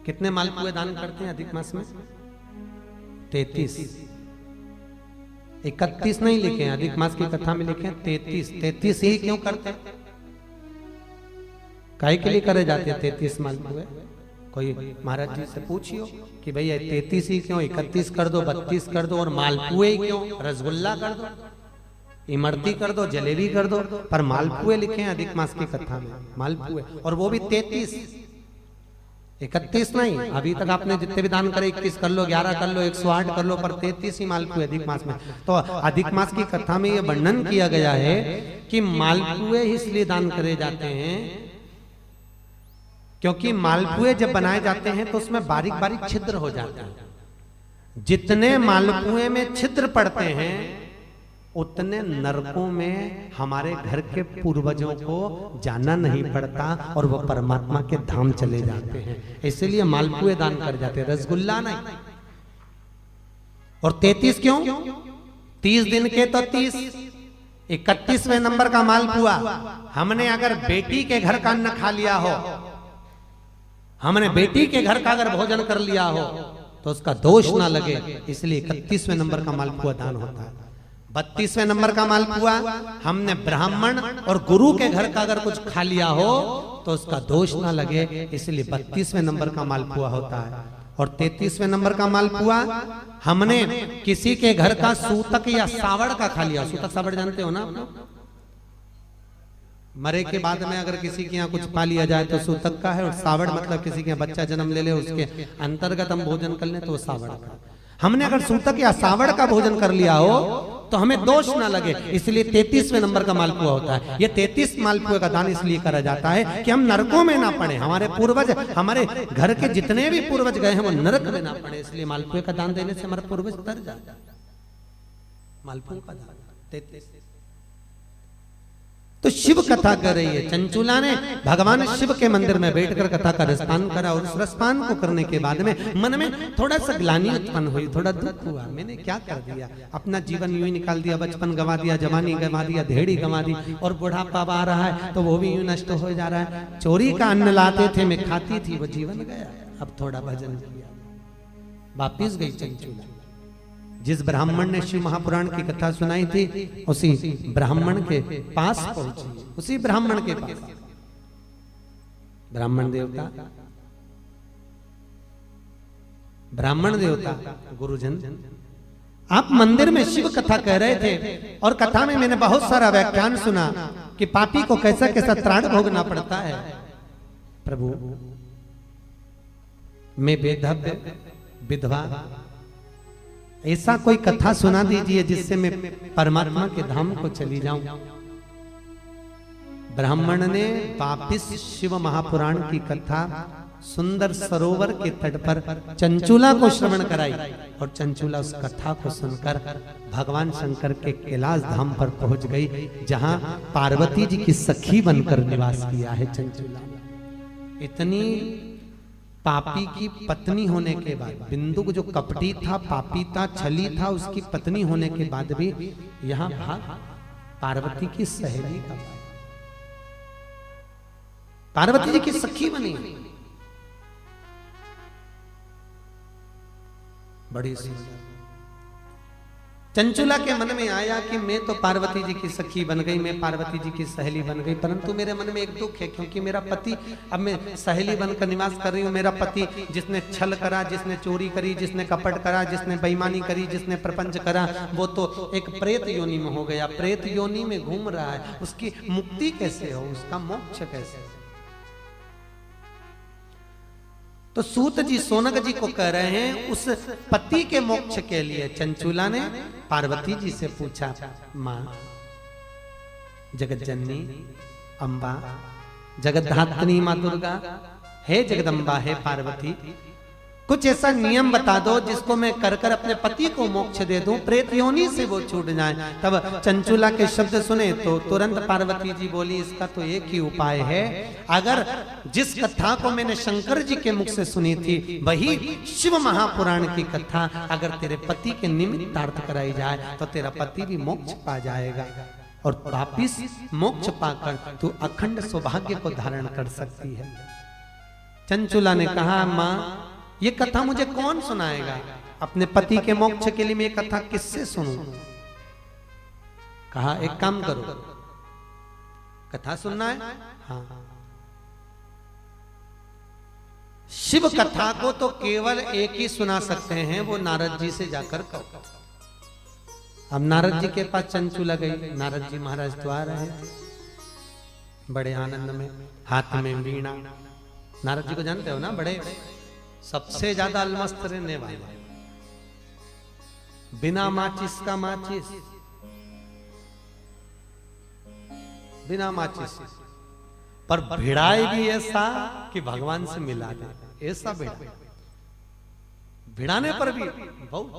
कितने मालपुए दान करते हैं अधिक मास में? 33। 31 नहीं लिखे हैं, अधिक मास की कथा में लिखे हैं 33। 33 ही क्यों करते हैं? काहे के लिए करे जाते हैं 33 मालपुए? कोई महाराज जी से पूछियो कि भैया 33 ही क्यों, 31 कर दो, 32 कर दो, और मालपुए क्यों? रसगुल्ला कर दो, इमरती कर दो, जलेबी कर दो, पर मालपुए लिखे हैं अधिक मास की कथा में, मालपुए, और वो भी 33। 31 नहीं। अभी तक आपने जितने भी दान करे 21 कर लो, 11 कर लो, 108 कर लो, पर 33 ही मालपुए अधिक मास में। तो अधिक मास की कथा में यह वर्णन किया गया है कि मालपुए इसलिए दान करे जाते हैं क्योंकि मालपुए जब बनाए जाते हैं तो उसमें बारीक बारीक छिद्र हो जाते हैं। जितने मालपुए में छिद्र पड़ते हैं उतने नरकों में हमारे घर के पूर्वजों को जाना नहीं पड़ता और वो परमात्मा के धाम चले जाते हैं। इसलिए मालपुए दान कर जाते हैं, रसगुल्ला नहीं। और 33 क्यों? 30 दिन के तो 30, 31वें नंबर का मालपुआ हमने अगर बेटी के घर का अन्न खा लिया हो, हमने बेटी के घर का अगर भोजन कर लिया हो तो उसका दोष ना लगे, इसलिए 31वें नंबर का मालपुआ दान होता है। 32वें नंबर का मालपुआ हमने ब्राह्मण और गुरु के घर का अगर कुछ खा लिया हो तो उसका दोष ना लगे, इसलिए 32वें नंबर का मालपुआ होता है। और 33वें नंबर का मालपुआ हमने किसी के घर का सूतक या सावड़ का खा लिया। सूतक सावड़ जानते हो ना? मरे के बाद में अगर किसी के यहाँ कुछ पा लिया जाए तो सूतक का है, और सावड़ मतलब किसी के यहाँ बच्चा जन्म ले ले उसके अंतर्गत हम भोजन कर ले तो वो सावड़ का। हमने अगर सूतक या सावड़ का भोजन कर लिया हो तो हमें दोष ना लगे, इसलिए 33वें नंबर का मालपुआ होता है। ये 33 मालपुए का दान इसलिए करा जाता है कि हम नरकों में ना पड़े, हमारे पूर्वज, हमारे घर के जितने भी पूर्वज गए हैं वो नरक में ना पड़े, इसलिए मालपुए का दान देने से हमारे पूर्वज तर जाते। मालपुए का दान 33। तो शिव कथा कर रही है। चंचुला ने भगवान शिव के मंदिर में बैठकर कथा का रसपान करा, और उस रसपान को करने के बाद में मन में थोड़ा सा ग्लानि उत्पन्न हुई, थोड़ा दुख हुआ, मैंने क्या कर दिया, अपना जीवन यूं ही निकाल दिया, बचपन गवा दिया, जवानी गवा दिया, धेड़ी गवा दी, और बुढ़ापा आ रहा है तो वो भी यूं नष्ट हो जा रहा है। चोरी का अन्न लाते थे, मैं खाती थी, वो जीवन गया। अब थोड़ा भजन किया, वापिस गई चंचुला। जिस ब्राह्मण ने शिव महापुराण की कथा सुनाई थी उसी ब्राह्मण के पास पहुंची, उसी ब्राह्मण के पास। ब्राह्मण देवता गुरुजन, आप मंदिर में शिव कथा कह रहे थे, और कथा में मैंने बहुत सारा व्याख्यान सुना कि पापी को कैसा कैसा त्राण भोगना पड़ता है। प्रभु, मैं बेधव्य विधवा, ऐसा कोई कथा सुना दीजिए जिससे मैं परमात्मा के धाम को चली जाऊं। ब्राह्मण ने वापिस शिव महापुराण की कथा सुंदर सरोवर के तट पर चंचुला को श्रवण कराई, और चंचुला उस कथा को सुनकर भगवान शंकर के कैलाश धाम पर पहुंच गई, जहां पार्वती जी की सखी बनकर निवास किया है चंचुला। इतनी पापी की पत्नी होने के बाद, बिंदु जो कपटी था, पापी था, छली था, उसकी पत्नी होने के बाद भी यहां भाग पार्वती की सहेली का, पार्वती जी की सखी बनी। बड़ी चंचुला के मन में आया कि मैं तो पार्वती जी की सखी बन गई, मैं पार्वती जी की सहेली बन गई, परंतु मेरे मन में एक दुख है, क्योंकि मेरा पति, अब मैं सहेली बनकर निवास कर रही हूँ, मेरा पति जिसने छल करा, जिसने चोरी करी, जिसने कपट करा, जिसने बेईमानी करी, जिसने प्रपंच करा, वो तो एक प्रेत योनि में हो गया, प्रेत योनि में घूम रहा है। उसकी मुक्ति कैसे हो, उसका मोक्ष कैसे हो? तो सूत जी सोनक जी को कह रहे हैं, उस पति के मोक्ष के लिए चंचुला ने पार्वती जी से पूछा, मां जगत जननी अम्बा, जगत धात्री मां दुर्गा, हे जगदम्बा, हे पार्वती, कुछ ऐसा नियम बता दो जिसको मैं कर कर अपने पति को मोक्ष दे दूं, प्रेत योनि से वो छूट जाए। तब चंचुला के शब्द सुने तो तुरंत पार्वती जी बोली, इसका तो एक ही उपाय है, अगर जिस कथा को मैंने शंकर जी के मुख से सुनी थी, वही शिव महापुराण की कथा अगर तेरे पति के निमित्तार्थ कराई जाए तो तेरा पति भी मोक्ष पा जाएगा, और वापिस मोक्ष पाकर तू अखंड सौभाग्य को धारण कर सकती है। चंचुला ने कहा, माँ ये कथा मुझे कौन सुनाएगा? अपने पति के मोक्ष के लिए मैं ये कथा किससे सुनूं? कहा, एक काम करो, कथा सुनना है? हाँ। शिव कथा को तो केवल एक ही सुना सकते हैं, वो नारद जी से जाकर कहो। अब नारद जी के पास चंचुला गई। नारद जी महाराज तो आ रहे थे बड़े आनंद में, हाथ में वीणा। नारद जी को जानते हो ना, बड़े सबसे ज्यादा अलमस्त रहने वाले, बिना माचिस का माचिस, बिना माचिस, पर भिड़ाए भी ऐसा कि भगवान से मिला दे, ऐसा भिड़ा, भिड़ाने पर भी बहुत